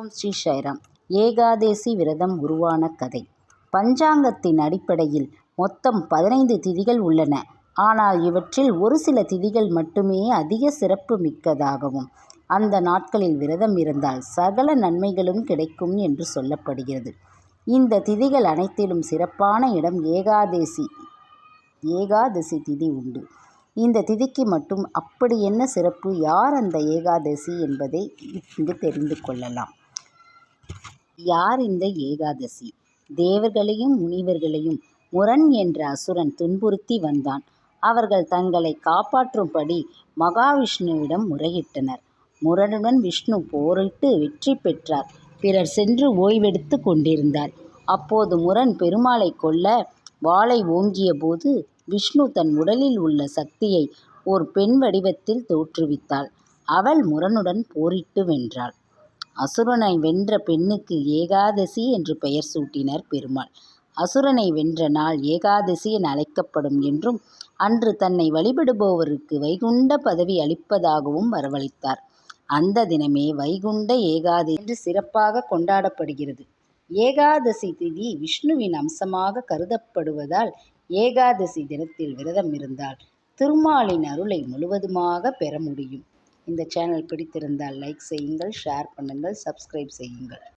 ஓம் ஸ்ரீ சாய்ராம். ஏகாதேசி விரதம் உருவான கதை. பஞ்சாங்கத்தின் அடிப்படையில் மொத்தம் 15 திதிகள் உள்ளன. ஆனால் இவற்றில் ஒரு சில திதிகள் மட்டுமே அதிக சிறப்பு மிக்கதாகவும் அந்த நாட்களில் விரதம் இருந்தால் சகல நன்மைகளும் கிடைக்கும் என்று சொல்லப்படுகிறது. இந்த திதிகள் அனைத்திலும் சிறப்பான இடம் ஏகாதசி திதி உண்டு. இந்த திதிக்கு மட்டும் அப்படி என்ன சிறப்பு, யார் அந்த ஏகாதசி என்பதை இங்கு தெரிந்து கொள்ளலாம். யார் இந்த ஏகாதசி? தேவர்களையும் முனிவர்களையும் முரன் என்ற அசுரன் துன்புறுத்தி வந்தான். அவர்கள் தங்களை காப்பாற்றும்படி மகாவிஷ்ணுவிடம் முறையிட்டனர். முரனுடன் விஷ்ணு போரிட்டு வெற்றி பெற்றார். பிறர் சென்று ஓய்வெடுத்து கொண்டிருந்தார். அப்போது முரன் பெருமாளை கொல்ல வாளை ஓங்கிய போது விஷ்ணு தன் உடலில் உள்ள சக்தியை ஓர் பெண் வடிவத்தில் தோற்றுவித்தாள். அவள் முரனுடன் போரிட்டு வென்றாள். அசுரனை வென்ற பெண்ணுக்கு ஏகாதசி என்று பெயர் சூட்டினர் பெருமாள். அசுரனை வென்ற நாள் ஏகாதசி என அழைக்கப்படும் என்றும், அன்று தன்னை வழிபடுபவருக்கு வைகுண்ட பதவி அளிப்பதாகவும் வரவழைத்தார். அந்த தினமே வைகுண்ட ஏகாதசி என்று சிறப்பாக கொண்டாடப்படுகிறது. ஏகாதசி திதி விஷ்ணுவின் அம்சமாக கருதப்படுவதால் ஏகாதசி தினத்தில் விரதம் இருந்தால் திருமாலின் அருளை முழுவதுமாக பெற முடியும். இந்த சேனல் பிடித்திருந்தால் லைக் செய்யுங்கள், ஷேர் பண்ணுங்கள், சப்ஸ்கிரைப் செய்யுங்கள்.